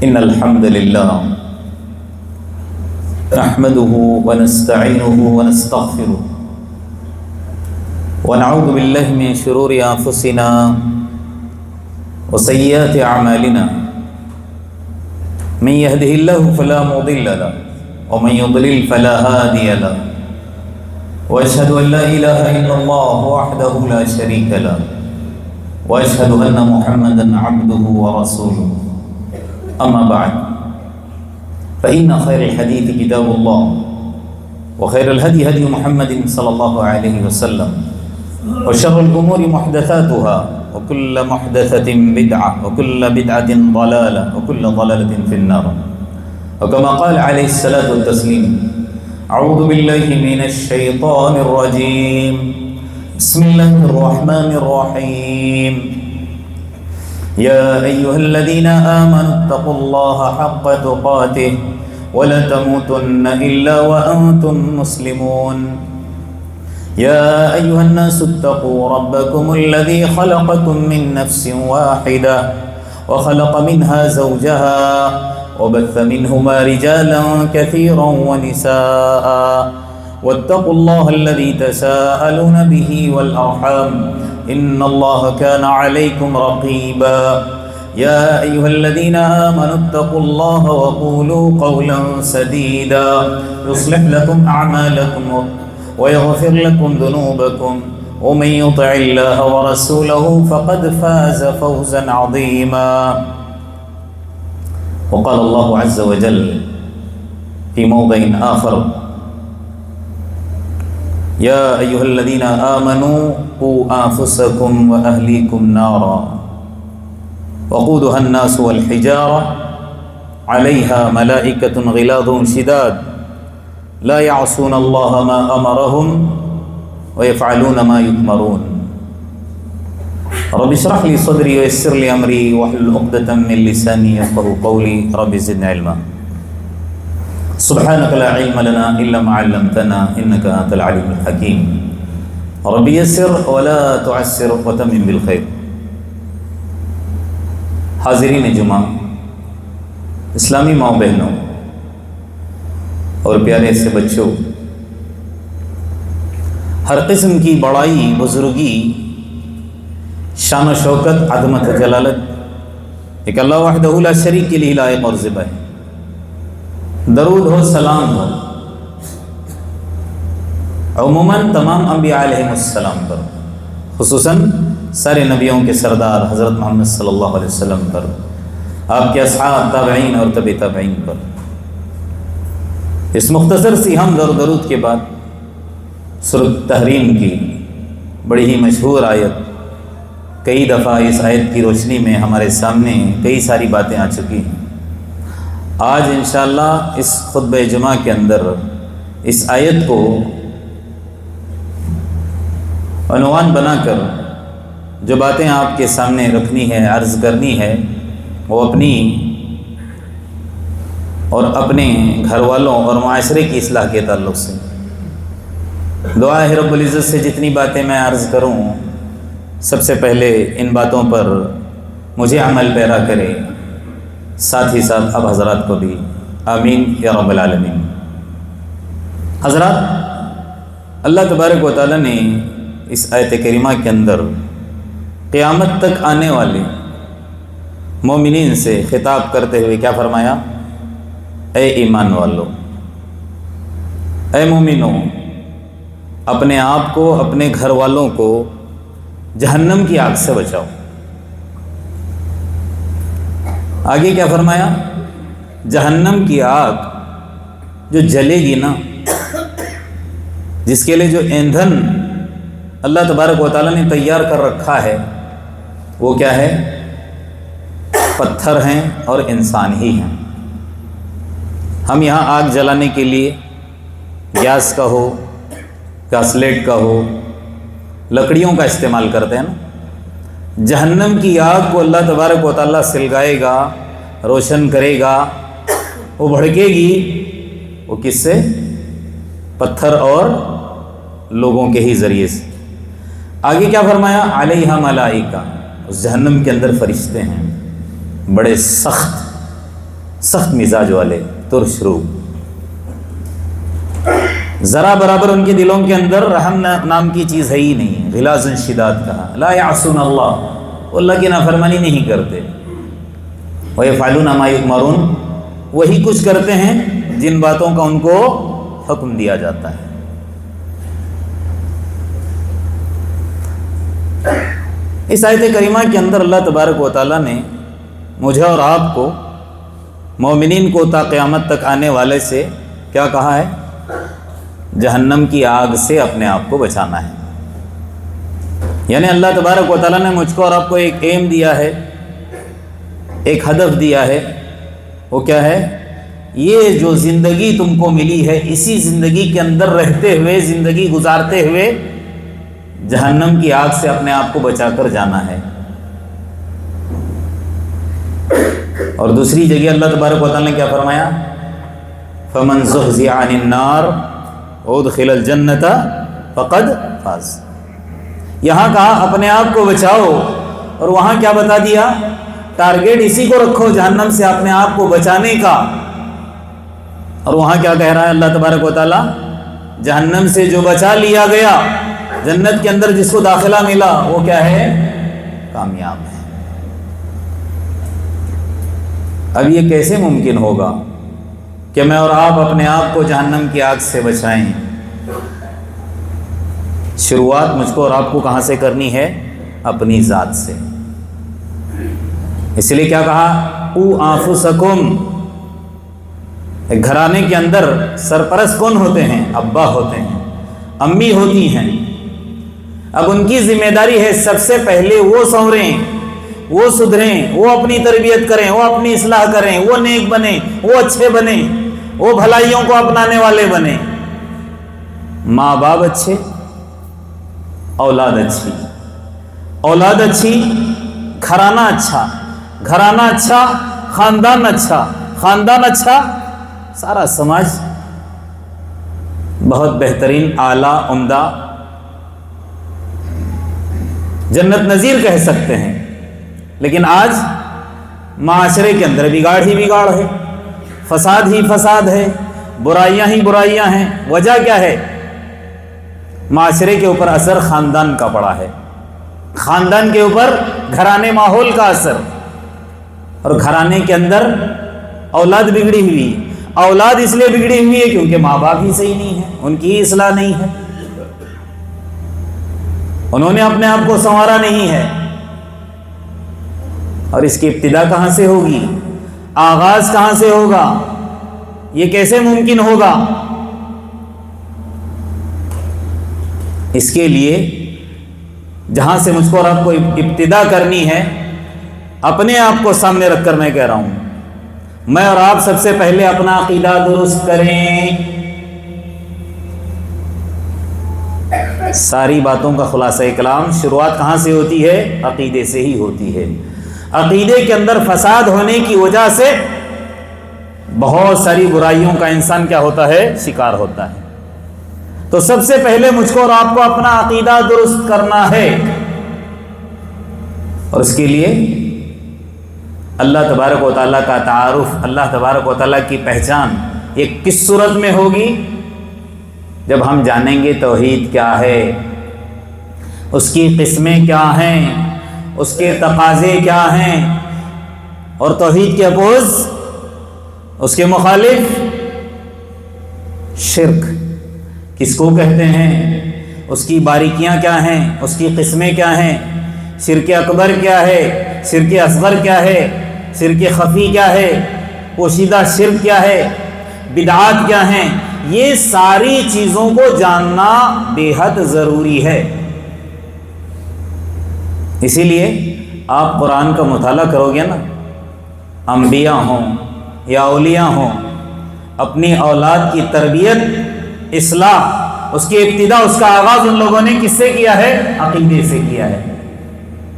إن الحمد لله نحمده ونستعينه ونستغفره ونعوذ بالله من شرور أنفسنا وسيئات أعمالنا من يهده الله فلا مضل له ومن يضلل فلا هادي له وأشهد أن لا إله إلا الله وحده لا شريك له وأشهد أن محمدا عبده ورسوله أما بعد فإن خير الحديث كتاب الله وخير الهدي هدي محمد صلى الله عليه وسلم وشر الأمور محدثاتها وكل محدثة بدعة وكل بدعة ضلالة وكل ضلالة في النار وكما قال عليه الصلاة والتسليم أعوذ بالله من الشيطان الرجيم بسم الله الرحمن الرحيم يا أيها الذين آمنوا اتقوا الله حق تقاته ولا تموتن إلا وأنتم مسلمون يا أيها الناس اتقوا ربكم الذي خلقكم من نفس واحدة وخلق منها زوجها وبث منهما رجالا كثيرا ونساء واتقوا الله الذي تساءلون به والأرحام إن الله كان عليكم رقيبا يا أيها الذين آمنوا اتقوا الله وقولوا قولا سديدا يصلح لكم أعمالكم ويغفر لكم ذنوبكم ومن يطع الله ورسوله فقد فاز فوزا عظيما وقال الله عز وجل في موضع آخر يا أيها الذين آمنوا قوا أنفسكم وأهليكم نارا وقودها الناس والحجارة عليها ملائكة غلاظ شداد لا يعصون الله ما أمرهم ويفعلون ما يؤمرون رب اشرح لي صدري ويسر لي أمري واحلل عقدة من لساني يفقهوا قولي رب زدني علما سبحانك لا علم لنا إلا ما علمتنا إنك أنت العليم الحكيم رب يسر ولا تعسر وتمم بالخير حاضرین جمعہ، اسلامی ماؤں بہنوں اور پیارے سے بچوں، ہر قسم کی بڑائی، بزرگی، شان و شوکت، عظمت و جلالت ایک اللہ وحدہ لا شریک کے لیے لائق اور ذبح ہے۔ درود ہو، سلام ہو عموماً تمام انبیاء علیہ السلام پر، خصوصاً سارے نبیوں کے سردار حضرت محمد صلی اللہ علیہ وسلم پر، آپ کے اصحاب، تابعین اور تبع تابعین پر۔ اس مختصر سی حمد اور درود کے بعد سورۃ تحریم کی بڑی ہی مشہور آیت، کئی دفعہ اس آیت کی روشنی میں ہمارے سامنے کئی ساری باتیں آ چکی ہیں۔ آج انشاءاللہ اس خطبہ جمعہ کے اندر اس آیت کو عنوان بنا کر جو باتیں آپ کے سامنے رکھنی ہے، عرض کرنی ہے، وہ اپنی اور اپنے گھر والوں اور معاشرے کی اصلاح کے تعلق سے۔ دعا ہے رب العزت سے جتنی باتیں میں عرض کروں، سب سے پہلے ان باتوں پر مجھے عمل پیرا کرے، ساتھ ہی ساتھ اب حضرات کو بھی، آمین یا رب العالمین۔ حضرات، اللہ تبارک و تعالیٰ نے اس آیت کریمہ کے اندر قیامت تک آنے والے مومنین سے خطاب کرتے ہوئے کیا فرمایا؟ اے ایمان والو، اے مومنوں، اپنے آپ کو، اپنے گھر والوں کو جہنم کی آگ سے بچاؤ۔ آگے کیا فرمایا؟ جہنم کی آگ جو جلے گی نا، جس کے لیے جو ایندھن اللہ تبارک و تعالیٰ نے تیار کر رکھا ہے، وہ کیا ہے؟ پتھر ہیں اور انسان ہی ہیں۔ ہم یہاں آگ جلانے کے لیے گیس کا ہو، گیسلیٹ کا ہو، لکڑیوں کا استعمال کرتے ہیں نا۔ جہنم کی آگ کو اللہ تبارک و تعالیٰ سلگائے گا، روشن کرے گا، وہ بھڑکے گی، وہ کس سے؟ پتھر اور لوگوں کے ہی ذریعے سے۔ آگے کیا فرمایا؟ علیہا ملائکہ، اس جہنم کے اندر فرشتے ہیں بڑے سخت، سخت مزاج والے، ترش رو، ذرا برابر ان کے دلوں کے اندر رحم نام کی چیز ہے ہی نہیں۔ غلاظ شداد کہا، لا یعصون اللہ، وہ اللہ کی نافرمانی نہیں کرتے، وَيَفْعَلُونَ مَا يُؤْمَرُونَ، وہی کچھ کرتے ہیں جن باتوں کا ان کو حکم دیا جاتا ہے۔ اس آیت کریمہ کے اندر اللہ تبارک و تعالیٰ نے مجھے اور آپ کو، مومنین کو، تا قیامت تک آنے والے سے کیا کہا ہے؟ جہنم کی آگ سے اپنے آپ کو بچانا ہے۔ یعنی اللہ تبارک و تعالیٰ نے مجھ کو اور آپ کو ایک ایم دیا ہے، ایک ہدف دیا ہے۔ وہ کیا ہے؟ یہ جو زندگی تم کو ملی ہے، اسی زندگی کے اندر رہتے ہوئے، زندگی گزارتے ہوئے جہنم کی آگ سے اپنے آپ کو بچا کر جانا ہے۔ اور دوسری جگہ اللہ تبارک و تعالیٰ نے کیا فرمایا؟ فَمَنْ زُحْزِحَ عَنِ النَّارِ وَأُدْخِلَ الْجَنَّةَ فَقَدْ فَازَ۔ یہاں کہا اپنے آپ کو بچاؤ، اور وہاں کیا بتا دیا؟ ٹارگیٹ اسی کو رکھو، جہنم سے اپنے آپ کو بچانے کا۔ اور وہاں کیا کہہ رہا ہے اللہ تبارک و تعالیٰ؟ جہنم سے جو بچا لیا گیا، جنت کے اندر جس کو داخلہ ملا، وہ کیا ہے؟ کامیاب ہے۔ اب یہ کیسے ممکن ہوگا کہ میں اور آپ اپنے آپ کو جہنم کی آگ سے بچائیں؟ شروعات مجھ کو اور آپ کو کہاں سے کرنی ہے؟ اپنی ذات سے۔ اس لیے کیا کہا؟ او انفسکم۔ ایک گھرانے کے اندر سرپرست کون ہوتے ہیں؟ ابا ہوتے ہیں، امی ہوتی ہیں۔ اب ان کی ذمہ داری ہے سب سے پہلے وہ سنوریں، وہ سدھریں، وہ اپنی تربیت کریں، وہ اپنی اصلاح کریں، وہ نیک بنیں، وہ اچھے بنیں، وہ بھلائیوں کو اپنانے والے بنیں۔ ماں باپ اچھے، اولاد اچھی، اولاد اچھی، گھرانہ اچھا، گھرانہ اچھا، خاندان اچھا، خاندان اچھا، سارا سماج بہت بہترین، اعلیٰ، عمدہ، جنت نظیر کہہ سکتے ہیں۔ لیکن آج معاشرے کے اندر بگاڑ ہی بگاڑ ہے، فساد ہی فساد ہے، برائیاں ہی برائیاں ہیں۔ وجہ کیا ہے؟ معاشرے کے اوپر اثر خاندان کا پڑا ہے، خاندان کے اوپر گھرانے ماحول کا اثر، اور گھرانے کے اندر اولاد بگڑی ہوئی۔ اولاد اس لیے بگڑی ہوئی ہے کیونکہ ماں باپ ہی صحیح نہیں ہے، ان کی ہی اصلاح نہیں ہے، انہوں نے اپنے آپ کو سنوارا نہیں ہے۔ اور اس کی ابتدا کہاں سے ہوگی؟ آغاز کہاں سے ہوگا؟ یہ کیسے ممکن ہوگا؟ اس کے لیے جہاں سے مجھ کو اور آپ کو ابتدا کرنی ہے، اپنے آپ کو سامنے رکھ کر میں کہہ رہا ہوں، میں اور آپ سب سے پہلے اپنا عقیدہ درست کریں۔ ساری باتوں کا خلاصہ کلام شروعات کہاں سے ہوتی ہے؟ عقیدے سے ہی ہوتی ہے۔ عقیدے کے اندر فساد ہونے کی وجہ سے بہت ساری برائیوں کا انسان کیا ہوتا ہے؟ شکار ہوتا ہے۔ تو سب سے پہلے مجھ کو اور آپ کو اپنا عقیدہ درست کرنا ہے، اور اس کے لیے اللہ تبارک و تعالیٰ کا تعارف، اللہ تبارک و تعالیٰ کی پہچان یہ کس صورت میں ہوگی؟ جب ہم جانیں گے توحید کیا ہے، اس کی قسمیں کیا ہیں، اس کے تقاضے کیا ہیں، اور توحید کے اپوز، اس کے مخالف شرک کس کو کہتے ہیں، اس کی باریکیاں کیا ہیں، اس کی قسمیں کیا ہیں، شرک اکبر کیا ہے، شرک اصغر کیا ہے، شرک خفی کیا ہے، پوشیدہ شرک کیا ہے، بدعات کیا ہیں، یہ ساری چیزوں کو جاننا بے حد ضروری ہے۔ اسی لیے آپ قرآن کا مطالعہ کرو گے نا، انبیاء ہوں یا اولیاء ہوں، اپنی اولاد کی تربیت، اصلاح، اس کی ابتدا، اس کا آغاز ان لوگوں نے کس سے کیا ہے؟ عقیدے سے کیا ہے۔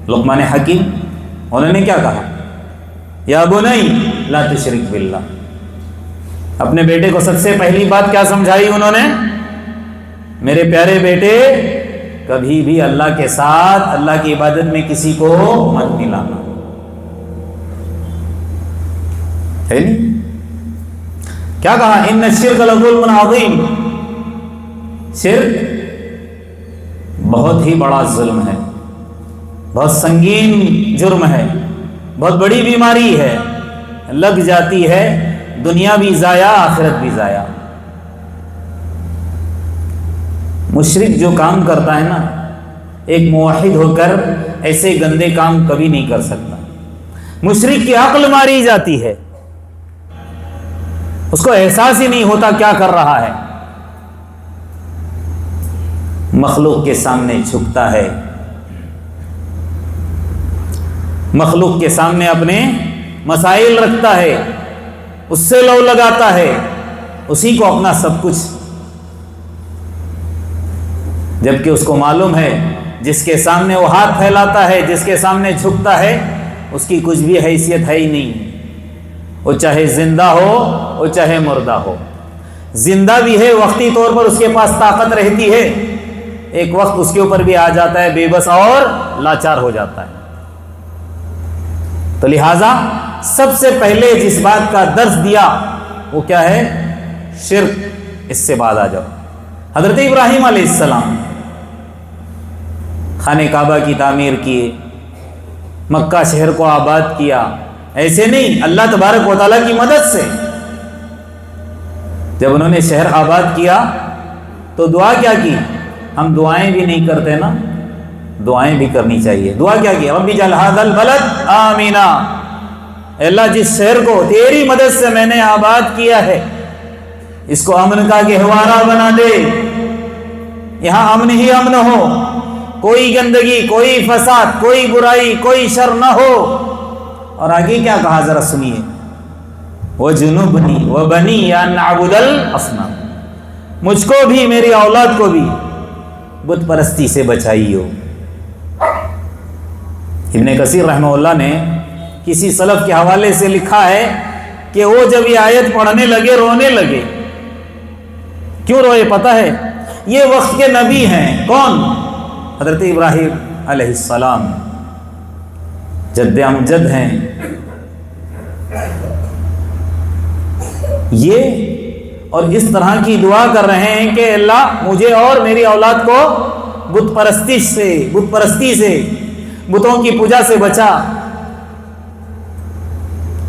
لقمان حکیم انہوں نے کیا کہا؟ یا بنی لا تشرک باللہ۔ اپنے بیٹے کو سب سے پہلی بات کیا سمجھائی انہوں نے؟ میرے پیارے بیٹے، کبھی بھی اللہ کے ساتھ، اللہ کی عبادت میں کسی کو مت ملانا۔ ہے نہیں؟ کیا کہا؟ ان الشرک لظلم عظیم، شرک بہت ہی بڑا ظلم ہے، بہت سنگین جرم ہے، بہت بڑی بیماری ہے، لگ جاتی ہے دنیا بھی ضائع آخرت بھی ضائع۔ مشرک جو کام کرتا ہے نا، ایک موحد ہو کر ایسے گندے کام کبھی نہیں کر سکتا۔ مشرک کی عقل ماری جاتی ہے، اس کو احساس ہی نہیں ہوتا کیا کر رہا ہے، مخلوق کے سامنے جھکتا ہے، مخلوق کے سامنے اپنے مسائل رکھتا ہے، اس سے لو لگاتا ہے، اسی کو اپنا سب کچھ، جبکہ اس کو معلوم ہے جس کے سامنے وہ ہاتھ پھیلاتا ہے، جس کے سامنے جھکتا ہے، اس کی کچھ بھی حیثیت ہے ہی نہیں، وہ چاہے زندہ ہو وہ چاہے مردہ ہو۔ زندہ بھی ہے، وقتی طور پر اس کے پاس طاقت رہتی ہے، ایک وقت اس کے اوپر بھی آ جاتا ہے، بے بس اور لاچار ہو جاتا ہے۔ تو لہٰذا سب سے پہلے جس بات کا درس دیا وہ کیا ہے؟ شرک۔ اس سے بعد آ جاؤ، حضرت ابراہیم علیہ السلام خانہ کعبہ کی تعمیر کیے، مکہ شہر کو آباد کیا، ایسے نہیں، اللہ تبارک و تعالیٰ کی مدد سے۔ جب انہوں نے شہر آباد کیا تو دعا کیا کی؟ ہم دعائیں بھی نہیں کرتے نا، دعائیں بھی کرنی چاہیے۔ دعا کیا کی؟ رب اجعل ھذا البلد آمنا، اے اللہ جس شہر کو تیری مدد سے میں نے آباد کیا ہے، اس کو امن کا گہوارہ بنا دے، یہاں امن ہی امن ہو، کوئی گندگی، کوئی فساد، کوئی برائی، کوئی شر نہ ہو۔ اور آگے کیا کہا ذرا سنیے، وَجُنُبْنِي وَبَنِيَّ أَن نَعْبُدَ الْأَصْنَامَ، مجھ کو بھی میری اولاد کو بھی بت پرستی سے بچائیو۔ ابن کثیر رحمہ اللہ نے کسی سلف کے حوالے سے لکھا ہے کہ وہ جب یہ آیت پڑھنے لگے رونے لگے۔ کیوں روئے پتہ ہے؟ یہ وقت کے نبی ہیں، کون؟ حضرت ابراہیم علیہ السلام، جد امجد ہیں یہ، اور اس طرح کی دعا کر رہے ہیں کہ اللہ مجھے اور میری اولاد کو بت پرستی سے، بتوں کی پوجا سے بچا۔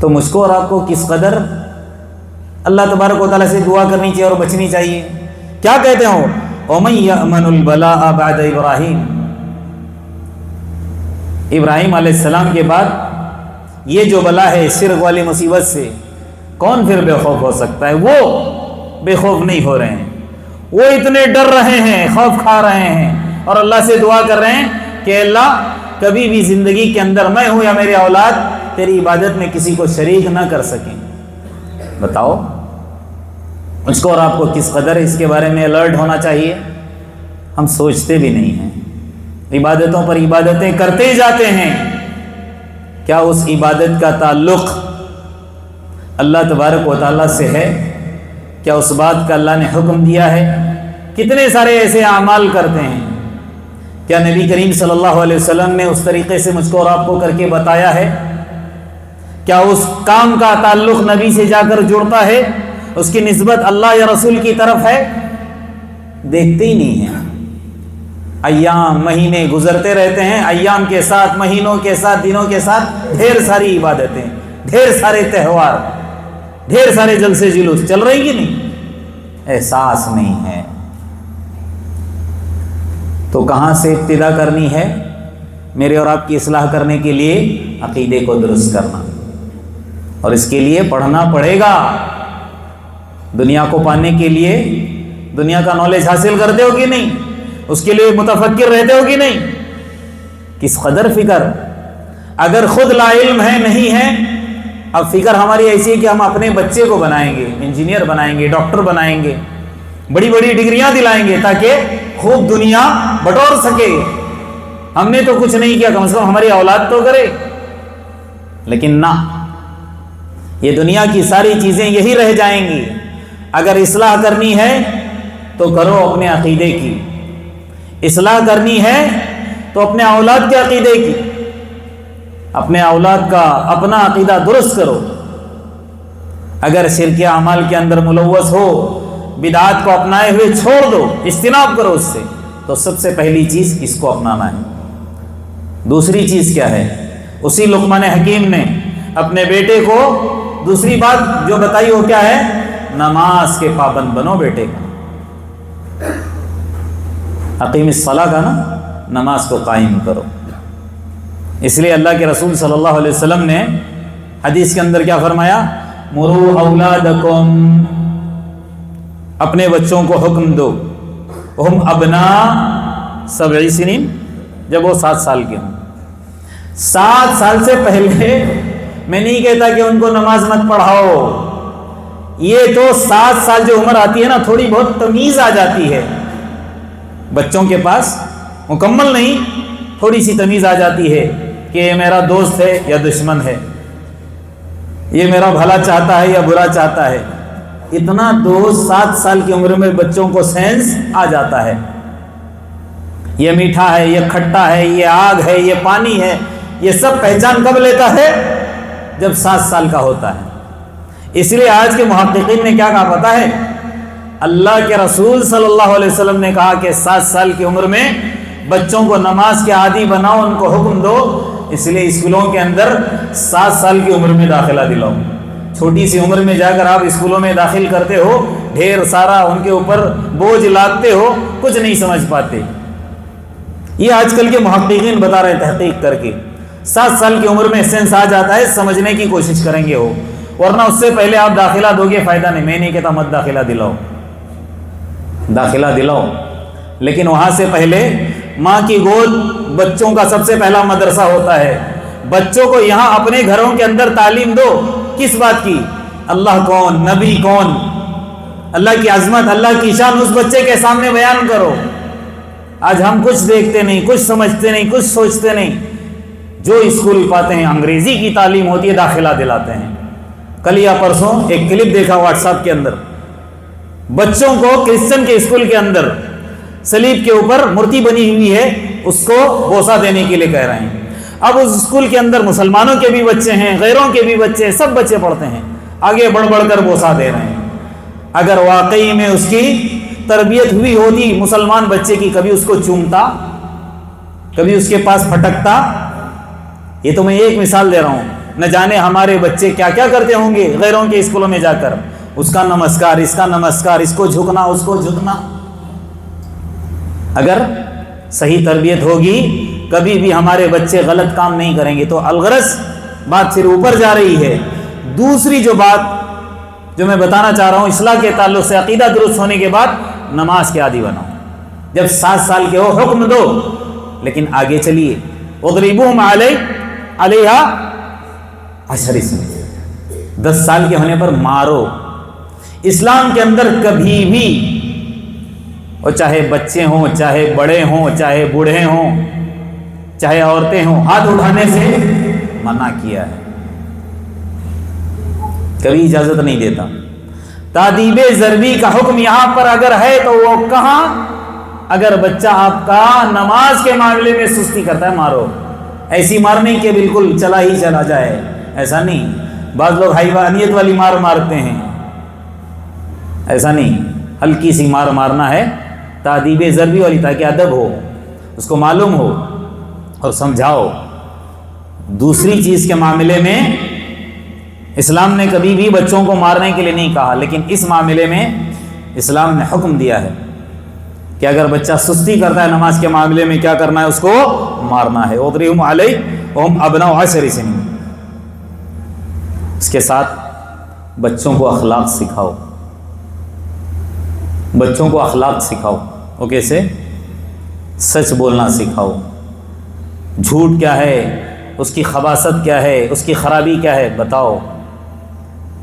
تو مجھ کو اور آپ کو کس قدر اللہ تبارک و تعالیٰ سے دعا کرنی چاہیے اور بچنی چاہیے۔ کیا کہتے ہو؟ وَمَن يَأْمَنُ الْبَلَاءَ بَعْدَ ابراہیم، ابراہیم علیہ السلام کے بعد یہ جو بلا ہے شرک والی مصیبت سے، کون پھر بے خوف ہو سکتا ہے؟ وہ بے خوف نہیں ہو رہے ہیں، وہ اتنے ڈر رہے ہیں، خوف کھا رہے ہیں، اور اللہ سے دعا کر رہے ہیں کہ اللہ کبھی بھی زندگی کے اندر میں ہوں یا میری اولاد تیری عبادت میں کسی کو شریک نہ کر سکیں۔ بتاؤ مجھ کو اور آپ کو کس قدر اس کے بارے میں الرٹ ہونا چاہیے۔ ہم سوچتے بھی نہیں ہیں، عبادتوں پر عبادتیں کرتے ہی جاتے ہیں۔ کیا اس عبادت کا تعلق اللہ تبارک و تعالیٰ سے ہے؟ کیا اس بات کا اللہ نے حکم دیا ہے؟ کتنے سارے ایسے اعمال کرتے ہیں، کیا نبی کریم صلی اللہ علیہ وسلم نے اس طریقے سے مجھ کو اور آپ کو کر کے بتایا ہے؟ کیا اس کام کا تعلق نبی سے جا کر جڑتا ہے؟ اس کی نسبت اللہ یا رسول کی طرف ہے؟ دیکھتے ہی نہیں ہیں۔ ایام مہینے گزرتے رہتے ہیں، ایام کے ساتھ، مہینوں کے ساتھ، دنوں کے ساتھ ڈھیر ساری عبادتیں، ڈھیر سارے تہوار، ڈھیر سارے جلسے جلوس چل رہی کہ نہیں؟ احساس نہیں ہے۔ تو کہاں سے ابتدا کرنی ہے؟ میرے اور آپ کی اصلاح کرنے کے لیے عقیدے کو درست کرنا، اور اس کے لیے پڑھنا پڑے گا۔ دنیا کو پانے کے لیے دنیا کا نالج حاصل کرتے ہو کہ نہیں؟ اس کے لیے متفکر رہتے ہو کہ نہیں؟ کس قدر فکر! اگر خود لا علم ہے، نہیں ہے، اب فکر ہماری ایسی ہے کہ ہم اپنے بچے کو بنائیں گے، انجینئر بنائیں گے، ڈاکٹر بنائیں گے، بڑی بڑی ڈگریاں دلائیں گے تاکہ خوب دنیا بٹور سکے۔ ہم نے تو کچھ نہیں کیا، کم از کم ہماری اولاد تو کرے۔ لیکن نہ، یہ دنیا کی ساری چیزیں یہی رہ جائیں گی۔ اگر اصلاح کرنی ہے تو کرو اپنے عقیدے کی، اصلاح کرنی ہے تو اپنے اولاد کے عقیدے کی، اپنے اولاد کا اپنا عقیدہ درست کرو۔ اگر شرک اعمال کے اندر ملوث ہو، بدعات کو اپنائے ہوئے چھوڑ دو، اجتناب کرو اس سے، تو سب سے پہلی چیز اس کو اپنانا ہے۔ دوسری چیز کیا ہے؟ اسی لقمان حکیم نے اپنے بیٹے کو دوسری بات جو بتائی وہ کیا ہے؟ نماز کے پابند بنو بیٹے کا، اقیم الصلاۃ کا نا، نماز کو قائم کرو۔ اس لیے اللہ کے رسول صلی اللہ علیہ وسلم نے حدیث کے اندر کیا فرمایا؟ مروا اولادکم، اپنے بچوں کو حکم دو، ہم ابناء 7 سنین، جب وہ 7 سال کے ہوں۔ 7 سال سے پہلے میں نہیں کہتا کہ ان کو نماز مت پڑھاؤ، یہ تو 7 سال جو عمر آتی ہے نا، تھوڑی بہت تمیز آ جاتی ہے بچوں کے پاس، مکمل نہیں، تھوڑی سی تمیز آ جاتی ہے کہ یہ میرا دوست ہے یا دشمن ہے، یہ میرا بھلا چاہتا ہے یا برا چاہتا ہے۔ اتنا 7 سال کی عمر میں بچوں کو سینس آ جاتا ہے، یہ میٹھا ہے، یہ کھٹا ہے، یہ آگ ہے، یہ پانی ہے، یہ سب پہچان کب لیتا ہے؟ جب 7 سال کا ہوتا ہے۔ اس لیے آج کے محققین نے کیا کہا پتہ ہے؟ اللہ کے رسول صلی اللہ علیہ وسلم نے کہا کہ 7 سال کی عمر میں بچوں کو نماز کے عادی بناؤ، ان کو حکم دو۔ اس لیے اسکولوں کے اندر 7 سال کی عمر میں داخلہ دلاؤ۔ چھوٹی سی عمر میں جا کر آپ اسکولوں میں داخل کرتے ہو، ڈھیر سارا ان کے اوپر بوجھ لادتے ہو، کچھ نہیں سمجھ پاتے۔ یہ آج کل کے محققین بتا رہے ہیں تحقیق کر کے، 7 سال کی عمر میں سینس آ جاتا ہے، سمجھنے کی کوشش کریں گے ہو، ورنہ اس سے پہلے آپ داخلہ دو گے فائدہ نہیں۔ میں نہیں کہتا مت داخلہ دلاؤ، داخلہ دلاؤ، لیکن وہاں سے پہلے ماں کی گود بچوں کا سب سے پہلا مدرسہ ہوتا ہے۔ بچوں کو یہاں اپنے گھروں کے اندر تعلیم دو، کس بات کی؟ اللہ کون، نبی کون، اللہ کی عظمت، اللہ کی شان اس بچے کے سامنے بیان کرو۔ آج ہم کچھ دیکھتے نہیں، کچھ سمجھتے نہیں، کچھ سوچتے نہیں، جو اسکول پاتے ہیں انگریزی کی تعلیم ہوتی ہے داخلہ دلاتے ہیں۔ کل یا پرسوں ایک کلپ دیکھا واٹس ایپ کے اندر، بچوں کو کرسچن کے اسکول کے اندر صلیب کے اوپر مورتی بنی ہوئی ہے، اس کو بوسہ دینے کے لیے کہہ رہے ہیں۔ اب اس اسکول کے اندر مسلمانوں کے بھی بچے ہیں، غیروں کے بھی بچے، سب بچے پڑھتے ہیں، آگے بڑھ بڑھ کر بوسہ دے رہے ہیں۔ اگر واقعی میں اس کی تربیت ہوئی ہوتی مسلمان بچے کی، کبھی اس کو چومتا، کبھی اس کے پاس پھٹکتا؟ یہ تو میں ایک مثال دے رہا ہوں، نہ جانے ہمارے بچے کیا کیا کرتے ہوں گے غیروں کے اسکولوں میں جا کر، اس کا نمسکار، اس کا نمسکار، اس کو جھکنا، اس کو جھکنا۔ اگر صحیح تربیت ہوگی کبھی بھی ہمارے بچے غلط کام نہیں کریں گے۔ تو الغرض بات پھر اوپر جا رہی ہے۔ دوسری جو بات جو میں بتانا چاہ رہا ہوں اصلاح کے تعلق سے، عقیدہ درست ہونے کے بعد نماز کے عادی بناؤ۔ جب 7 سال کے ہو حکم دو، لیکن آگے چلیے، اضربوہم علیہا 10 سنین، 10 سال کے ہونے پر مارو۔ اسلام کے اندر کبھی بھی، اور چاہے بچے ہوں، چاہے بڑے ہوں، چاہے بوڑھے ہوں، چاہے عورتیں ہوں، ہاتھ اٹھانے سے منع کیا ہے، کبھی اجازت نہیں دیتا۔ تادیب ضربی کا حکم یہاں پر اگر ہے تو وہ کہاں؟ اگر بچہ آپ کا نماز کے معاملے میں سستی کرتا ہے، مارو۔ ایسی مارنے کہ بالکل چلا ہی چلا جائے، ایسا نہیں۔ بعض لوگ حیوانیت والی مار مارتے ہیں، ایسا نہیں، ہلکی سی مار مارنا ہے، تادیب ضربی والی، تاکہ ادب ہو، اس کو معلوم ہو اور سمجھاؤ۔ دوسری چیز کے معاملے میں اسلام نے کبھی بھی بچوں کو مارنے کے لیے نہیں کہا، لیکن اس معاملے میں اسلام نے حکم دیا ہے کہ اگر بچہ سستی کرتا ہے نماز کے معاملے میں کیا کرنا ہے؟ اس کو مارنا ہے۔ اضربوہم علیہم ابناء 10 سنین۔ اس کے ساتھ بچوں کو اخلاق سکھاؤ، بچوں کو اخلاق سکھاؤ۔ وہ کیسے؟ سچ بولنا سکھاؤ، جھوٹ کیا ہے، اس کی خباثت کیا ہے، اس کی خرابی کیا ہے بتاؤ،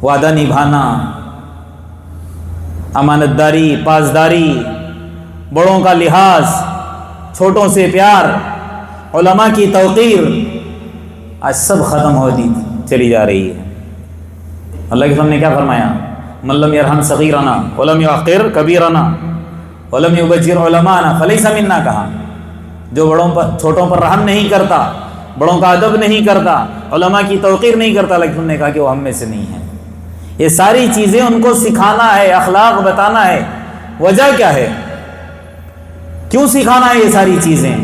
وعدہ نبھانا، امانت داری، پاسداری، بڑوں کا لحاظ، چھوٹوں سے پیار، علماء کی توقیر، آج سب ختم ہوتی چلی جا رہی ہے۔ اللہ کے سامنے کیا فرمایا؟ من لم یرحم صغیرنا ولم یوقر کبیرنا ولم یبجر علماءنا فلیس منا، کہا جو بڑوں پر، چھوٹوں پر رحم نہیں کرتا، بڑوں کا ادب نہیں کرتا، علماء کی توقیر نہیں کرتا، لیکن انہوں نے کہا کہ وہ ہم میں سے نہیں ہے۔ یہ ساری چیزیں ان کو سکھانا ہے، اخلاق بتانا ہے۔ وجہ کیا ہے؟ کیوں سکھانا ہے یہ ساری چیزیں؟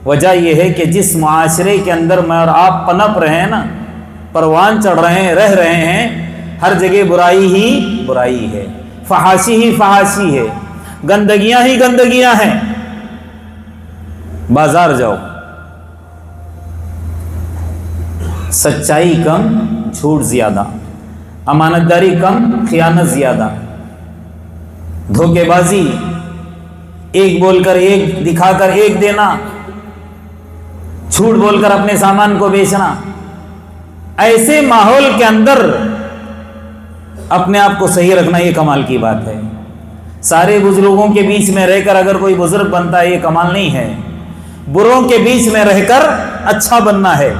وجہ یہ ہے کہ جس معاشرے کے اندر میں اور آپ پنپ رہے ہیں نا، پروان چڑھ رہے ہیں، رہ رہے ہیں، ہر جگہ برائی ہی برائی ہے، فحاشی ہی فحاشی ہے، گندگیاں ہی گندگیاں ہیں۔ بازار جاؤ، سچائی کم، جھوٹ زیادہ، امانت داری کم، خیانت زیادہ، دھوکے بازی، ایک بول کر ایک دکھا کر ایک دینا، جھوٹ بول کر اپنے سامان کو بیچنا۔ ایسے ماحول کے اندر اپنے آپ کو صحیح رکھنا یہ کمال کی بات ہے۔ سارے بزرگوں کے بیچ میں رہ کر اگر کوئی بزرگ بنتا ہے یہ کمال نہیں ہے، بروں کے بیچ میں رہ کر اچھا بننا ہے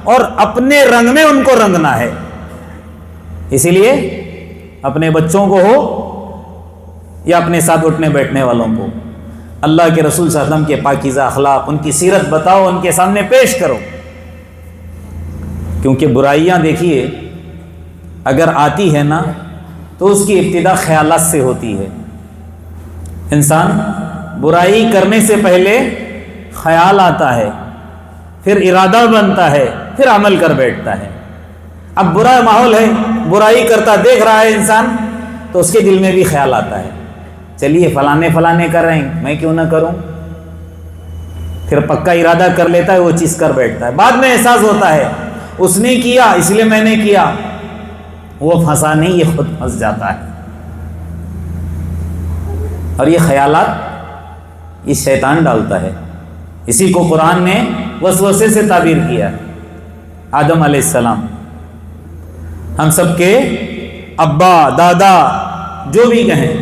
اور اپنے رنگ میں ان کو رنگنا ہے۔ اسی لیے اپنے بچوں کو ہو یا اپنے ساتھ اٹھنے بیٹھنے والوں کو، اللہ کے رسول صلی اللہ علیہ وسلم کے پاکیزہ اخلاق، ان کی سیرت بتاؤ، ان کے سامنے پیش کرو۔ کیونکہ برائیاں دیکھیے اگر آتی ہے نا تو اس کی ابتدا خیالات سے ہوتی ہے۔ انسان برائی کرنے سے پہلے خیال آتا ہے، پھر ارادہ بنتا ہے، پھر عمل کر بیٹھتا ہے۔ اب برا ماحول ہے، برائی کرتا دیکھ رہا ہے انسان تو اس کے دل میں بھی خیال آتا ہے، چلیے فلانے کر رہے ہیں، میں کیوں نہ کروں؟ پھر پکا ارادہ کر لیتا ہے، وہ چیز کر بیٹھتا ہے۔ بعد میں احساس ہوتا ہے اس نے کیا اس لیے میں نے کیا، وہ پھنسا نہیں، یہ خود پھنس جاتا ہے۔ اور یہ خیالات یہ شیطان ڈالتا ہے، اسی کو قرآن نے وسوسے سے تعبیر کیا۔ آدم علیہ السلام ہم سب کے ابا دادا جو بھی کہیں،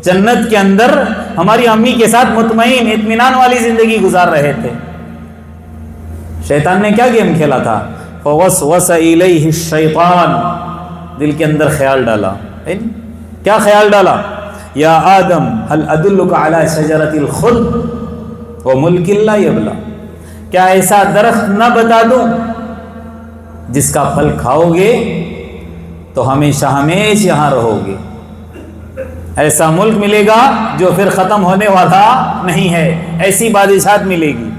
جنت کے اندر ہماری امی کے ساتھ مطمئن اطمینان والی زندگی گزار رہے تھے۔ شیطان نے کیا گیم کھیلا تھا؟ فوسوس الیہ الشیطان، دل کے اندر خیال ڈالا۔ کیا خیال ڈالا؟ یا آدم هل ادلک علی شجرۃ الخلد وملک لا یبلی، کیا ایسا درخت نہ بتا دوں جس کا پھل کھاؤ گے تو ہمیشہ ہمیشہ یہاں رہو گے، ایسا ملک ملے گا جو پھر ختم ہونے والا نہیں ہے، ایسی بادشاہت ملے گی۔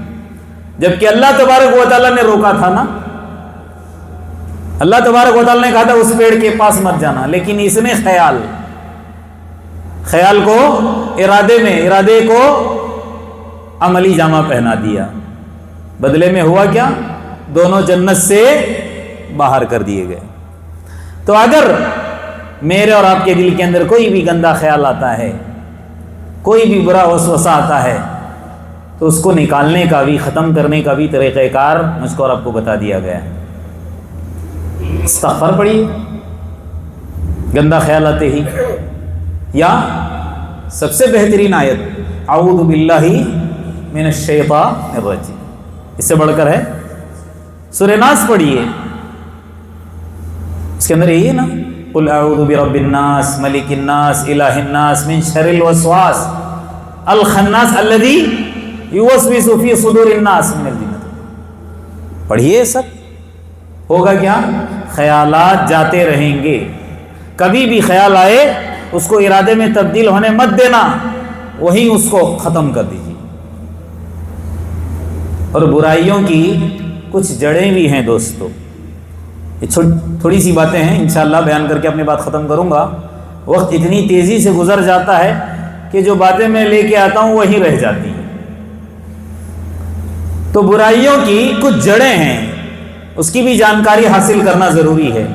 جبکہ اللہ تبارک و تعالیٰ نے روکا تھا نا، اللہ تبارک و تعالیٰ نے کہا تھا اس پیڑ کے پاس مت جانا، لیکن اس نے خیال کو ارادے کو عملی جامہ پہنا دیا۔ بدلے میں ہوا کیا؟ دونوں جنت سے باہر کر دیے گئے۔ تو اگر میرے اور آپ کے دل کے اندر کوئی بھی گندا خیال آتا ہے، کوئی بھی برا وسوسہ آتا ہے، تو اس کو نکالنے کا بھی، ختم کرنے کا بھی طریقہ کار مجھ کو اور آپ کو بتا دیا گیا ہے۔ استغفار پڑھیے گندا خیال آتے ہی، یا سب سے بہترین آیت اعوذ باللہ من الشیطان الرجیم، اس سے بڑھ کر ہے سورہ ناس پڑھیے، اس کے اندر یہی ہے نا، قل اعوذ برب الناس ملک الناس الہ الناس من شر الوسواس الخناس الذی یوسوس فی صدور الناس من الجنۃ، پڑھیے سب۔ ہوگا کیا؟ خیالات جاتے رہیں گے، کبھی بھی خیال آئے اس کو ارادے میں تبدیل ہونے مت دینا، وہیں اس کو ختم کر دیجیے۔ اور برائیوں کی کچھ جڑیں بھی ہیں دوستو، یہ تھوڑی سی باتیں ہیں، انشاءاللہ بیان کر کے اپنی بات ختم کروں گا۔ وقت اتنی تیزی سے گزر جاتا ہے کہ جو باتیں میں لے کے آتا ہوں وہی رہ جاتی ہیں۔ تو برائیوں کی کچھ جڑیں ہیں، اس کی بھی جانکاری حاصل کرنا ضروری ہے۔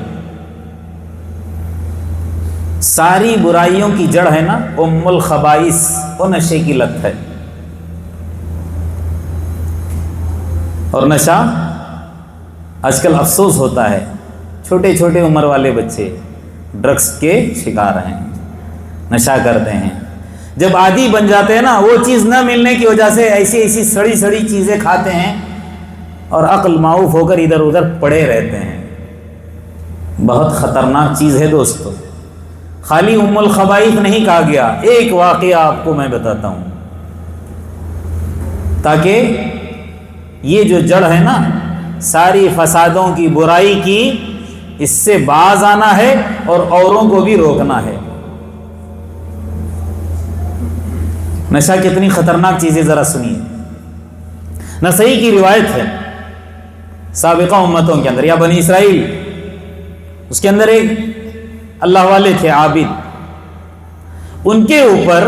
ساری برائیوں کی جڑ ہے نا ام الخبائث، وہ نشے کی لت ہے۔ اور نشہ آج کل افسوس ہوتا ہے، چھوٹے چھوٹے عمر والے بچے ڈرگس کے شکار ہیں، نشہ کرتے ہیں۔ جب عادی بن جاتے ہیں نا، وہ چیز نہ ملنے کی وجہ سے ایسی سڑی سڑی چیزیں کھاتے ہیں اور عقل معوف ہو کر ادھر ادھر پڑے رہتے ہیں۔ بہت خطرناک چیز ہے دوستو۔ خالی ام الخبائث نہیں کہا گیا، ایک واقعہ آپ کو میں بتاتا ہوں تاکہ یہ جو جڑ ہے نا ساری فسادوں کی، برائی کی، اس سے باز آنا ہے اور اوروں کو بھی روکنا ہے۔ نشہ کتنی خطرناک چیز ہے ذرا سنیے۔ نسائی کی روایت ہے سابقہ امتوں کے اندر یا بنی اسرائیل، اس کے اندر ایک اللہ والے تھے عابد، ان کے اوپر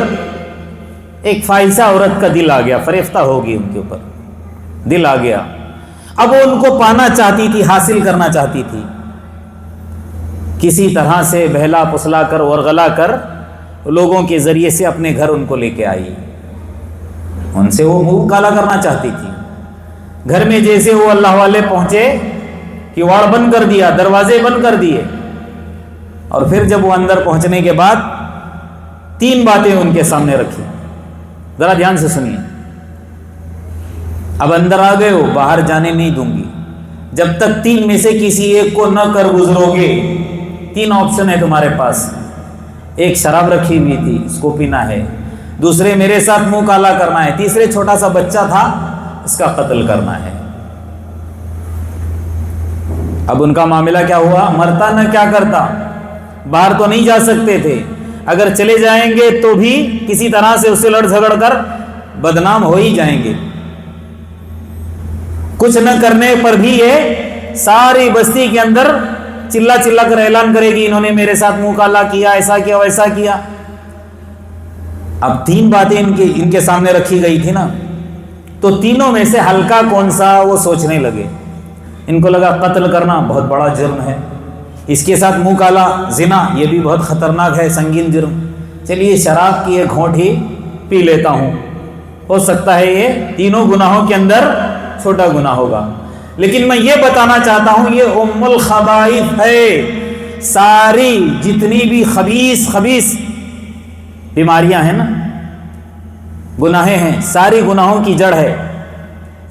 ایک فاحشہ عورت کا دل آ گیا، فریفتہ ہو گئی، ان کے اوپر دل آ گیا۔ اب وہ ان کو پانا چاہتی تھی، حاصل کرنا چاہتی تھی، کسی طرح سے بہلا پسلا کر ورغلا کر لوگوں کے ذریعے سے اپنے گھر ان کو لے کے آئی، ان سے وہ منہ کالا کرنا چاہتی تھی۔ گھر میں جیسے وہ اللہ والے پہنچے کہ واڑ بند کر دیا، دروازے بند کر دیے، اور پھر جب وہ اندر پہنچنے کے بعد 3 باتیں ان کے سامنے رکھی، ذرا دھیان سے سنیے۔ اب اندر آ گئے ہو، باہر جانے نہیں دوں گی جب تک 3 میں سے کسی ایک کو نہ کر گزرو گے۔ 3 آپشن ہے تمہارے پاس، ایک شراب رکھی ہوئی تھی، اس کو پینا ہے، دوسرے میرے ساتھ منہ کالا کرنا ہے، تیسرے چھوٹا سا بچہ تھا، اس کا قتل کرنا ہے۔ اب ان کا معاملہ کیا ہوا؟ مرتا نہ کیا کرتا، باہر تو نہیں جا سکتے تھے، اگر چلے جائیں گے تو بھی کسی طرح سے اس سے لڑ جھگڑ کر بدنام ہو ہی جائیں گے۔ کچھ نہ کرنے پر بھی یہ ساری بستی کے اندر چلا چلا کر اعلان کرے گی انہوں نے میرے ساتھ منہ کالا کیا، ایسا کیا ویسا کیا۔ اب 3 باتیں ان کے سامنے رکھی گئی تھی نا، تو تینوں میں سے ہلکا کون سا وہ سوچنے لگے۔ ان کو لگا قتل کرنا بہت بڑا جرم ہے، اس کے ساتھ منہ کالا زنا یہ بھی بہت خطرناک ہے، سنگین جرم، چلیے شراب کی ایک گھونٹ ہی پی لیتا ہوں، ہو سکتا ہے یہ تینوں گناہوں کے اندر چھوٹا گناہ ہوگا۔ لیکن میں یہ بتانا چاہتا ہوں یہ ام الخبائث ہے، ساری جتنی بھی خبیث بیماریاں ہیں نا، گناہیں ہیں، ساری گناہوں کی جڑ ہے،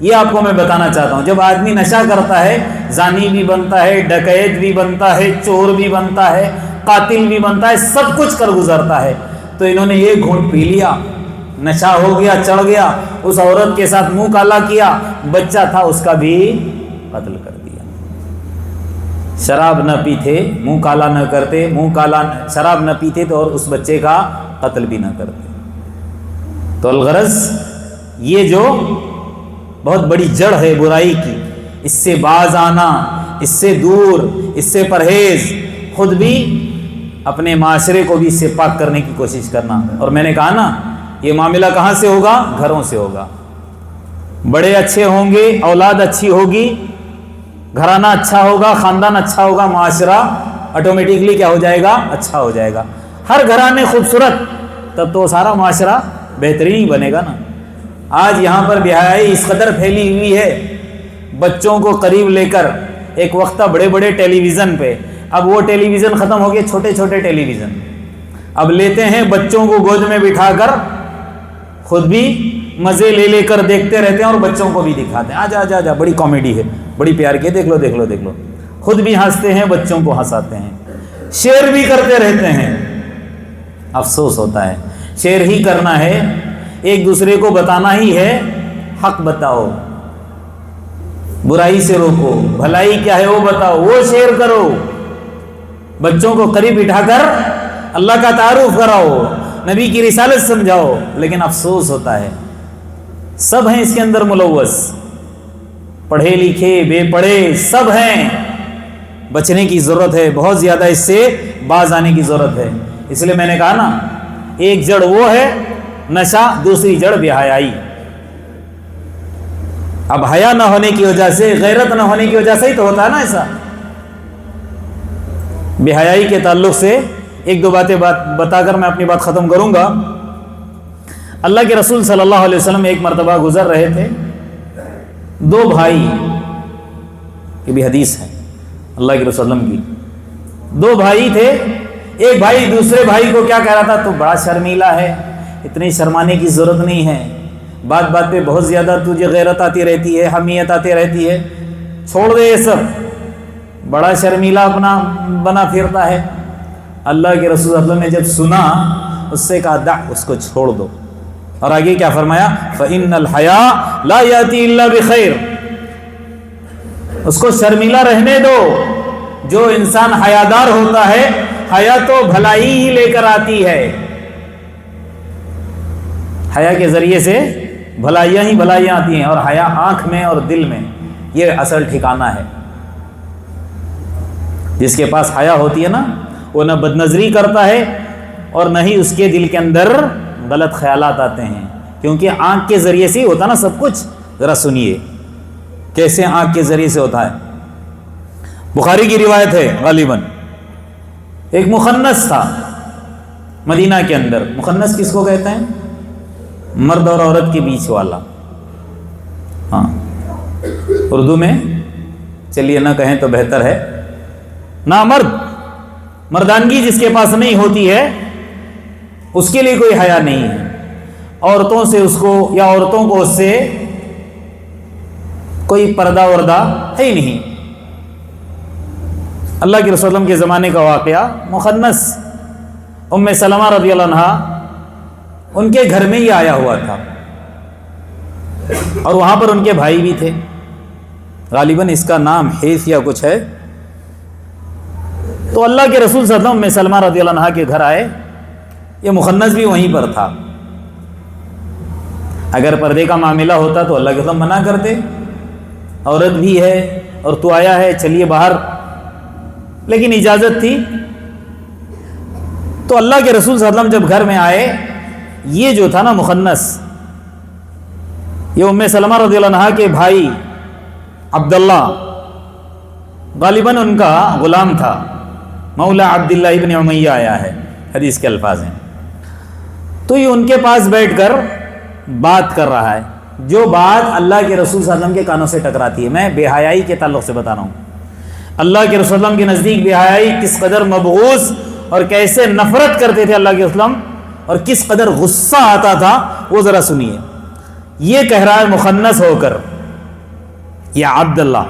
یہ آپ کو میں بتانا چاہتا ہوں۔ جب آدمی نشہ کرتا ہے زانی بھی بنتا ہے، ڈکیت بھی بنتا ہے، چور بھی بنتا ہے، قاتل بھی بنتا ہے، سب کچھ کر گزرتا ہے۔ تو انہوں نے ایک گھونٹ پی لیا، نشہ ہو گیا، چڑھ گیا، اس عورت کے ساتھ منہ کالا کیا، بچہ تھا اس کا بھی قتل کر دیا۔ شراب نہ پیتے منہ کالا نہ کرتے، شراب نہ پیتے تو اور اس بچے کا قتل بھی نہ کرتے۔ تو الغرض یہ جو بہت بڑی جڑ ہے برائی کی، اس سے باز آنا، اس سے دور، اس سے پرہیز، خود بھی اپنے معاشرے کو بھی اس سے پاک کرنے کی کوشش کرنا۔ اور میں نے کہا نا یہ معاملہ کہاں سے ہوگا؟ گھروں سے ہوگا۔ بڑے اچھے ہوں گے، اولاد اچھی ہوگی، گھرانہ اچھا ہوگا، خاندان اچھا ہوگا، معاشرہ آٹومیٹکلی کیا ہو جائے گا؟ اچھا ہو جائے گا۔ ہر گھرانے خوبصورت، تب تو سارا معاشرہ بہترین ہی بنے گا نا۔ آج یہاں پر بے-حیائی اس قدر پھیلی ہوئی ہے، بچوں کو قریب لے کر، ایک وقت تھا بڑے بڑے ٹیلی ویژن پہ، اب وہ ٹیلی ویژن ختم ہو گئے، چھوٹے چھوٹے ٹیلی ویژن اب لیتے ہیں، بچوں کو گود میں بٹھا کر خود بھی مزے لے لے کر دیکھتے رہتے ہیں اور بچوں کو بھی دکھاتے ہیں، آجا آجا بڑی کامیڈی ہے، بڑی پیار کی، دیکھ لو، خود بھی ہنستے ہیں، بچوں کو ہنساتے ہیں، شیئر بھی کرتے رہتے ہیں۔ افسوس ہوتا ہے، شیئر ہی کرنا ہے، ایک دوسرے کو بتانا ہی ہے، حق بتاؤ، برائی سے روکو، بھلائی کیا ہے وہ بتاؤ، وہ شیئر کرو، بچوں کو قریب بٹھا کر اللہ کا تعارف کراؤ، نبی کی رسالت سمجھاؤ۔ لیکن افسوس ہوتا ہے سب ہیں اس کے اندر ملوث، پڑھے لکھے بے پڑھے سب ہیں، بچنے کی ضرورت ہے، بہت زیادہ اس سے باز آنے کی ضرورت ہے۔ اس لیے میں نے کہا نا ایک جڑ وہ ہے نشہ، دوسری جڑ بے حیائی۔ اب حیا نہ ہونے کی وجہ سے، غیرت نہ ہونے کی وجہ سے ہی تو ہوتا ہے نا ایسا۔ بے حیائی کے تعلق سے ایک دو باتیں بتا کر میں اپنی بات ختم کروں گا۔ اللہ کے رسول صلی اللہ علیہ وسلم ایک مرتبہ گزر رہے تھے، 2 بھائی، یہ بھی حدیث ہے اللہ کے رسول کی، 2 بھائی تھے، ایک بھائی دوسرے بھائی کو کیا کہہ رہا تھا؟ تو بڑا شرمیلا ہے، اتنی شرمانے کی ضرورت نہیں ہے، بات بات پہ بہت زیادہ تجھے غیرت آتی رہتی ہے، حمیت آتی رہتی ہے، چھوڑ دے یہ سب، بڑا شرمیلا اپنا بنا پھرتا ہے۔ اللہ کے رسول اللہ نے جب سنا اس سے کہا دع، اس کو چھوڑ دو، اور آگے کیا فرمایا؟ فَإِنَّ الْحَيَاءَ لَا يَأْتِي إِلَّا بِخَيْرٍ، اس کو شرمیلا رہنے دو، جو انسان حیادار ہوتا ہے حیا تو بھلائی ہی لے کر آتی ہے، حیا کے ذریعے سے بھلائیاں ہی بھلائیاں آتی ہیں، اور حیا آنکھ میں اور دل میں یہ اصل ٹھکانہ ہے۔ جس کے پاس حیا ہوتی ہے نا وہ نہ بد نظری کرتا ہے اور نہ ہی اس کے دل کے اندر غلط خیالات آتے ہیں، کیونکہ آنکھ کے ذریعے سے ہی ہوتا نا سب کچھ۔ ذرا سنیے کیسے آنکھ کے ذریعے سے ہوتا ہے۔ بخاری کی روایت ہے غالباً، ایک مخنث تھا مدینہ کے اندر۔ مخنث کس کو کہتے ہیں؟ مرد اور عورت کے بیچ والا، ہاں اردو میں چلیے نہ کہیں تو بہتر ہے، نامرد، مردانگی جس کے پاس نہیں ہوتی ہے اس کے لیے کوئی حیا نہیں ہے، عورتوں سے اس کو یا عورتوں کو اس سے کوئی پردہ وردہ ہے ہی نہیں۔ اللہ کے رسول اللہ کے زمانے کا واقعہ، مخنث ام سلمہ رضی اللہ عنہا ان کے گھر میں ہی آیا ہوا تھا، اور وہاں پر ان کے بھائی بھی تھے، غالباً اس کا نام حیث یا کچھ ہے۔ تو اللہ کے رسول صلی اللہ علیہ وسلم ام سلمہ رضی اللہ عنہا کے گھر آئے، یہ مخنث بھی وہیں پر تھا۔ اگر پردے کا معاملہ ہوتا تو اللہ کے رسول منع کرتے، عورت بھی ہے اور تو آیا ہے چلیے باہر، لیکن اجازت تھی۔ تو اللہ کے رسول صلی اللہ علیہ وسلم جب گھر میں آئے، یہ جو تھا نا مخنث، یہ ام سلمہ رضی اللہ عنہا کے بھائی عبداللہ، غالباً ان کا غلام تھا، مولا عبداللہ ابن امیہ آیا ہے، حدیث کے الفاظ ہیں۔ تو یہ ان کے پاس بیٹھ کر بات کر رہا ہے، جو بات اللہ کے رسول صلی اللہ علیہ وسلم کے کانوں سے ٹکراتی ہے۔ میں بے حیائی کے تعلق سے بتا رہا ہوں، اللہ کے رسول صلی اللہ علیہ وسلم کے نزدیک بے حیائی کس قدر مبغوض اور کیسے نفرت کرتے تھے اللہ کے رسول اور کس قدر غصہ آتا تھا، وہ ذرا سنیے۔ یہ کہہ رہا ہے مخنث ہو کر، یا عبداللہ،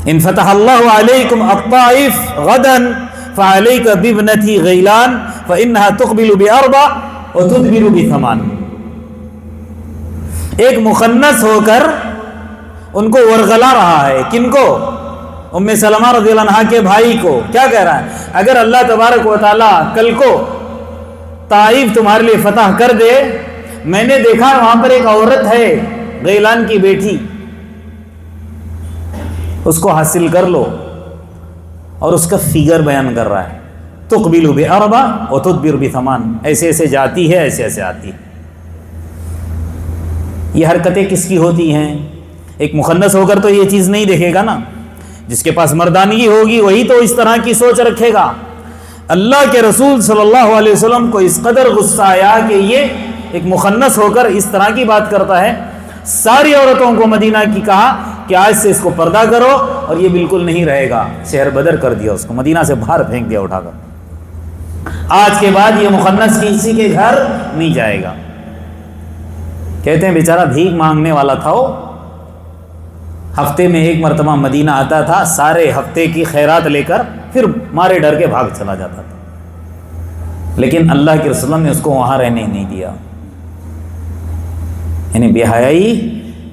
ان فتح اللہ علیکم الطائف غدا فعلیک بابنتی غیلان فانها تقبل باربع وتدبر بثمان۔ ایک مخنث ہو کر ان کو ورغلا رہا ہے، کن کو؟ ام سلمہ رضی اللہ عنہا کے بھائی کو۔ کیا کہہ رہا ہے؟ اگر اللہ تبارک و تعالی کل کو طائف تمہارے لیے فتح کر دے، میں نے دیکھا وہاں پر ایک عورت ہے غیلان کی بیٹی، اس کو حاصل کر لو، اور اس کا فگر بیان کر رہا ہے، تقبل باربع وتدبر بثمان، ایسے ایسے جاتی ہے، ایسے ایسے آتی ہے۔ یہ حرکتیں کس کی ہوتی ہیں؟ ایک مخنث ہو کر تو یہ چیز نہیں دیکھے گا نا، جس کے پاس مردانگی ہوگی وہی تو اس طرح کی سوچ رکھے گا۔ اللہ کے رسول صلی اللہ علیہ وسلم کو اس قدر غصہ آیا کہ یہ ایک مخنث ہو کر اس طرح کی بات کرتا ہے۔ ساری عورتوں کو مدینہ کی کہا کہ آج سے اس کو پردہ کرو، اور یہ بالکل نہیں رہے گا، شہر بدر کر دیا اس کو، مدینہ سے باہر پھینک دیا اٹھا کر۔ آج کے بعد یہ مخنث کسی کے گھر نہیں جائے گا۔ کہتے ہیں بیچارہ بھیک مانگنے والا تھا، وہ ہفتے میں ایک مرتبہ مدینہ آتا تھا، سارے ہفتے کی خیرات لے کر پھر مارے ڈر کے بھاگ چلا جاتا تھا، لیکن اللہ کے رسول نے اس کو وہاں رہنے نہیں دیا۔ یعنی بے حیائی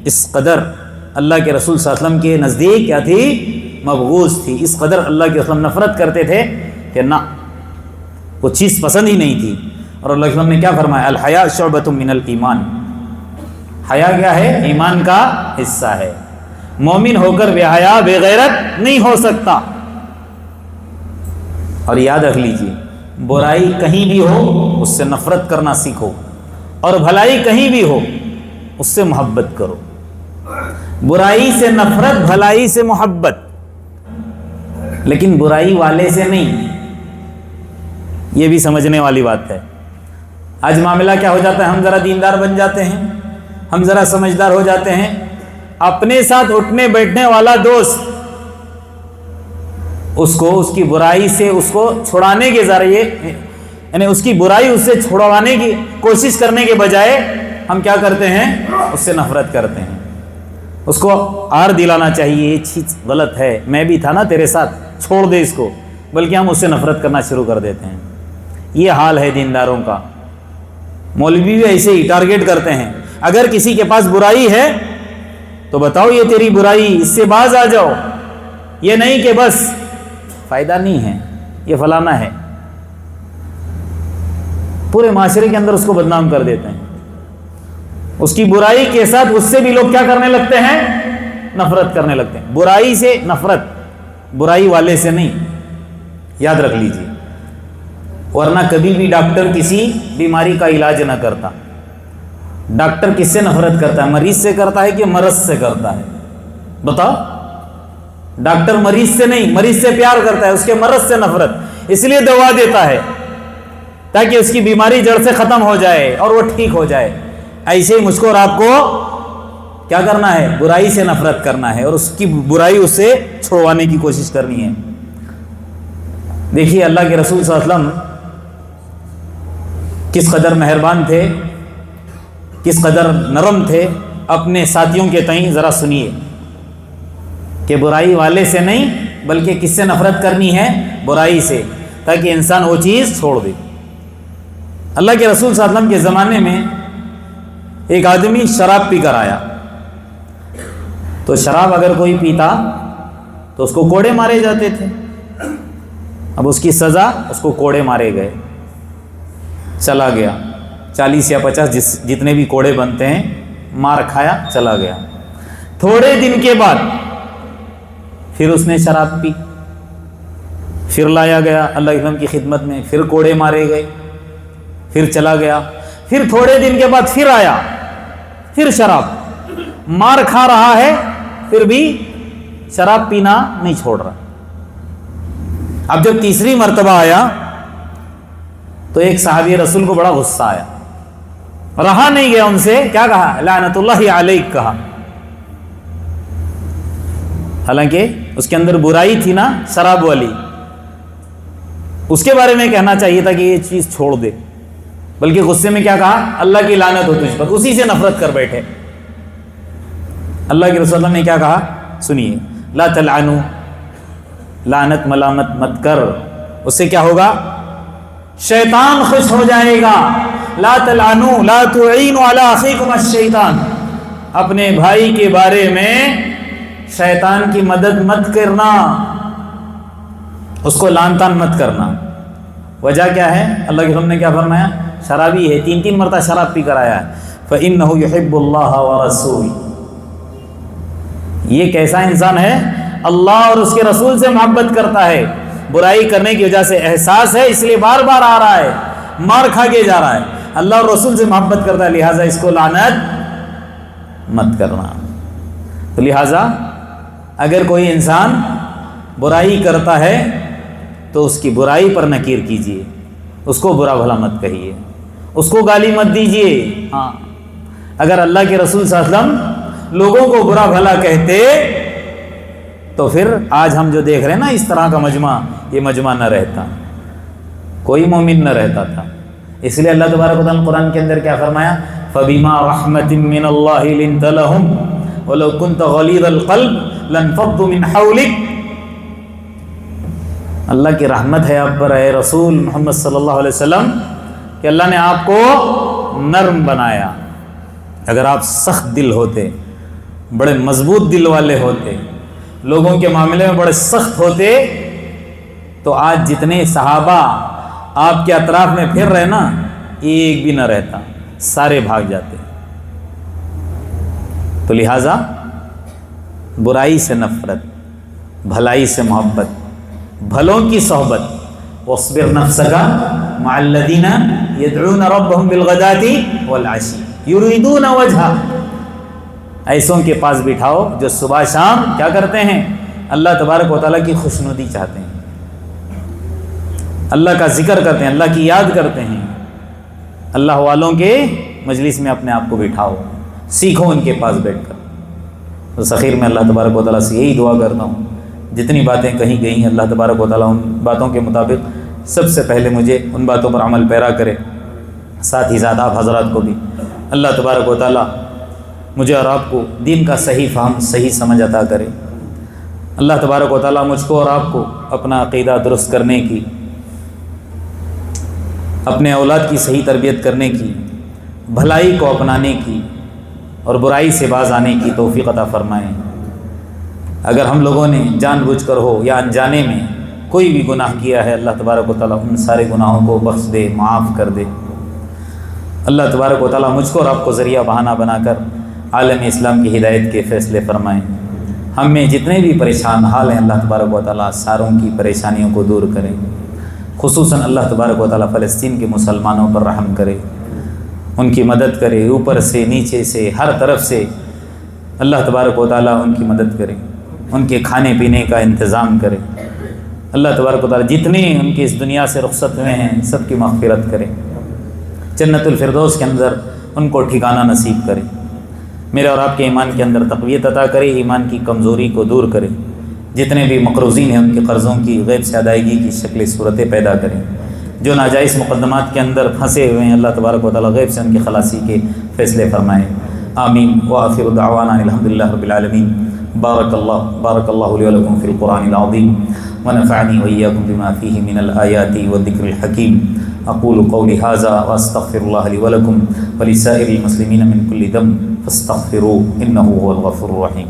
اس قدر اللہ کے رسول صلی اللہ علیہ وسلم کے نزدیک کیا تھی؟ مبغوض تھی، اس قدر اللہ کے رسول نفرت کرتے تھے کہ نہ، وہ چیز پسند ہی نہیں تھی۔ اور اللہ کے رسول نے کیا فرمایا؟ الحیاء شعبۃ من الایمان، حیا کیا ہے؟ ایمان کا حصہ ہے۔ مومن ہو کر بے حیا بے غیرت نہیں ہو سکتا۔ اور یاد رکھ لیجیے، برائی کہیں بھی ہو اس سے نفرت کرنا سیکھو، اور بھلائی کہیں بھی ہو اس سے محبت کرو۔ برائی سے نفرت، بھلائی سے محبت، لیکن برائی والے سے نہیں۔ یہ بھی سمجھنے والی بات ہے۔ آج معاملہ کیا ہو جاتا ہے؟ ہم ذرا دیندار بن جاتے ہیں، ہم ذرا سمجھدار ہو جاتے ہیں، اپنے ساتھ اٹھنے بیٹھنے والا دوست اس کو اس کی برائی سے اس کو چھڑانے کے ذریعے، یعنی اس کی برائی اس سے چھڑوانے کی کوشش کرنے کے بجائے ہم کیا کرتے ہیں؟ اس سے نفرت کرتے ہیں، اس کو آر دلانا چاہیے، یہ چیز غلط ہے، میں بھی تھا نا تیرے ساتھ، چھوڑ دے اس کو، بلکہ ہم اس سے نفرت کرنا شروع کر دیتے ہیں۔ یہ حال ہے دینداروں کا۔ مولوی بھی ایسے ہی ٹارگیٹ کرتے ہیں، اگر کسی کے پاس برائی ہے تو بتاؤ یہ تیری برائی، اس سے باز آ جاؤ، یہ نہیں کہ بس فائدہ نہیں ہے، یہ فلانا ہے، پورے معاشرے کے اندر اس کو بدنام کر دیتے ہیں، اس کی برائی کے ساتھ اس سے بھی لوگ کیا کرنے لگتے ہیں؟ نفرت کرنے لگتے ہیں۔ برائی سے نفرت، برائی والے سے نہیں، یاد رکھ لیجیے۔ ورنہ کبھی بھی ڈاکٹر کسی بیماری کا علاج نہ کرتا۔ ڈاکٹر کس سے نفرت کرتا ہے؟ مریض سے کرتا ہے کہ مرض سے کرتا ہے؟ بتاؤ۔ ڈاکٹر مریض سے نہیں، مریض سے پیار کرتا ہے، اس کے مرض سے نفرت، اس لیے دوا دیتا ہے تاکہ اس کی بیماری جڑ سے ختم ہو جائے اور وہ ٹھیک ہو جائے۔ ایسے ہی مجھ کو اور آپ کو کیا کرنا ہے؟ برائی سے نفرت کرنا ہے اور اس کی برائی اس سے چھڑوانے کی کوشش کرنی ہے۔ دیکھیے اللہ کے رسول صلی اللہ علیہ وسلم کس قدر مہربان تھے، کس قدر نرم تھے اپنے ساتھیوں کے تئیں۔ ذرا سنیے کہ برائی والے سے نہیں بلکہ کس سے نفرت کرنی ہے؟ برائی سے، تاکہ انسان وہ چیز چھوڑ دے۔ اللہ کے رسول صلی اللہ علیہ وسلم کے زمانے میں ایک آدمی شراب پی کر آیا، تو شراب اگر کوئی پیتا تو اس کو کوڑے مارے جاتے تھے۔ اب اس کی سزا، اس کو کوڑے مارے گئے، چلا گیا، 40 یا 50 جتنے بھی کوڑے بنتے ہیں، مار کھایا، چلا گیا۔ تھوڑے دن کے بعد پھر اس نے شراب پی، پھر لایا گیا اللہ کے کی خدمت میں، پھر کوڑے مارے گئے، پھر چلا گیا۔ پھر تھوڑے دن کے بعد پھر آیا، پھر شراب، مار کھا رہا ہے، پھر بھی شراب پینا نہیں چھوڑ رہا۔ اب جب تیسری مرتبہ آیا تو ایک صحابی رسول کو بڑا غصہ آیا، رہا نہیں گیا، ان سے کیا کہا؟ لعنت اللہ علیک کہا۔ حالانکہ اس کے اندر برائی تھی نا شراب والی، اس کے بارے میں کہنا چاہیے تھا کہ یہ چیز چھوڑ دے، بلکہ غصے میں کیا کہا؟ اللہ کی لعنت ہو تجھ پر، اسی سے نفرت کر بیٹھے۔ اللہ کے رسول اللہ نے کیا کہا؟ سنیے، لا تلعنوا، لعنت ملامت مت کر، اس سے کیا ہوگا؟ شیطان خوش ہو جائے گا۔ لا تلعنوا لا تعینوا علی اخیکم الشیطان، اپنے بھائی کے بارے میں شیطان کی مدد مت کرنا، اس کو لعن طعن مت کرنا۔ وجہ کیا ہے؟ اللہ کے رسول نے کیا فرمایا؟ شرابی ہے، 3 مرتبہ شراب پی کر آیا ہے۔ فإنہ یحب اللہ ورسولہ، یہ کیسا انسان ہے؟ اللہ اور اس کے رسول سے محبت کرتا ہے، برائی کرنے کی وجہ سے احساس ہے، اس لیے بار بار آ رہا ہے، مار کھا کے جا رہا ہے، اللہ اور رسول سے محبت کرتا ہے، لہٰذا اس کو لعنت مت کرنا۔ تو لہٰذا اگر کوئی انسان برائی کرتا ہے تو اس کی برائی پر نکیر کیجیے، اس کو برا بھلا مت کہیے، اس کو گالی مت دیجیے۔ ہاں، اگر اللہ کے رسول صلی اللہ علیہ وسلم لوگوں کو برا بھلا کہتے تو پھر آج ہم جو دیکھ رہے ہیں نا اس طرح کا مجمع، یہ مجمع نہ رہتا، کوئی مومن نہ رہتا تھا۔ اس لیے اللہ تبارک و تعالیٰ قرآن کے اندر کیا فرمایا؟ فَبِمَا رَحْمَةٍ مِّنَ اللَّهِ لِنْتَ لَهُمْ وَلَوْ كُنْتَ غَلِيظَ الْقَلْبِ لَانفَضُّوا مِنْ حَوْلِكَ۔ اللہ کی رحمت ہے آپ پر اے رسول محمد صلی اللہ علیہ وسلم کہ اللہ نے آپ کو نرم بنایا۔ اگر آپ سخت دل ہوتے، بڑے مضبوط دل والے ہوتے، لوگوں کے معاملے میں بڑے سخت ہوتے، تو آج جتنے صحابہ آپ کے اطراف میں پھر رہے نا، ایک بھی نہ رہتا، سارے بھاگ جاتے۔ تو لہٰذا برائی سے نفرت، بھلائی سے محبت، بھلوں کی صحبت۔ واصبر نفسک مع الذین یدعون ربهم بالغداة والعشی یریدون وجہہ، ایسوں کے پاس بٹھاؤ جو صبح شام کیا کرتے ہیں؟ اللہ تبارک و تعالیٰ کی خوشنودی چاہتے ہیں، اللہ کا ذکر کرتے ہیں، اللہ کی یاد کرتے ہیں۔ اللہ والوں کے مجلس میں اپنے آپ کو بٹھاؤ، سیکھو ان کے پاس بیٹھ کر۔ تو سخیر میں اللہ تبارک و تعالیٰ سے یہی دعا کرتا ہوں، جتنی باتیں کہیں گئی ہیں اللہ تبارک و تعالیٰ ان باتوں کے مطابق سب سے پہلے مجھے ان باتوں پر عمل پیرا کرے، ساتھ ہی ساتھ آپ حضرات کو بھی اللہ تبارک و تعالیٰ مجھے اور آپ کو دین کا صحیح فہم، صحیح سمجھ عطا کرے۔ اللہ تبارک و تعالیٰ مجھ کو اور آپ کو اپنا عقیدہ درست کرنے کی، اپنے اولاد کی صحیح تربیت کرنے کی، بھلائی کو اپنانے کی اور برائی سے باز آنے کی توفیق عطا فرمائیں۔ اگر ہم لوگوں نے جان بوجھ کر ہو یا انجانے میں کوئی بھی گناہ کیا ہے، اللہ تبارک و تعالیٰ ان سارے گناہوں کو بخش دے، معاف کر دے۔ اللہ تبارک و تعالیٰ مجھ کو اور آپ کو ذریعہ بہانہ بنا کر عالم اسلام کی ہدایت کے فیصلے فرمائیں۔ ہم میں جتنے بھی پریشان حال ہیں، اللہ تبارک و تعالیٰ ساروں کی پریشانیوں کو دور کرے، خصوصاً اللہ تبارک و تعالیٰ فلسطین کے مسلمانوں پر رحم کرے، ان کی مدد کرے، اوپر سے نیچے سے ہر طرف سے اللہ تبارک و تعالیٰ ان کی مدد کرے، ان کے کھانے پینے کا انتظام کرے۔ اللہ تبارک و تعالیٰ جتنے ان کی اس دنیا سے رخصت ہوئے ہیں سب کی مغفرت کرے، جنت الفردوس کے اندر ان کو ٹھکانہ نصیب کرے، میرے اور آپ کے ایمان کے اندر تقویت عطا کرے، ایمان کی کمزوری کو دور کرے، جتنے بھی مقروضین ہیں ان کے قرضوں کی غیب سے ادائیگی کی شکل صورتیں پیدا کریں، جو ناجائز مقدمات کے اندر پھنسے ہوئے ہیں اللہ تبارک و تعالیٰ غیب سے ان کی خلاصی کے فیصلے فرمائیں۔ آمین وآخر دعوانا الحمدللہ رب العالمین۔ بارک اللہ لی ولکم فی القرآن العظیم ونفعنی وإیاکم بما فیہ من الآیات والذکر الحکیم۔ اقول قولی ھذا واستغفر اللہ لی ولکم ولسائر المسلمین من کل ذنب فاستغفروہ انہ هو الغفور الرحیم۔